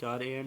4 AM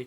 1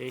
1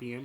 PM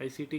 ICT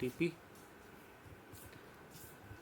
TP،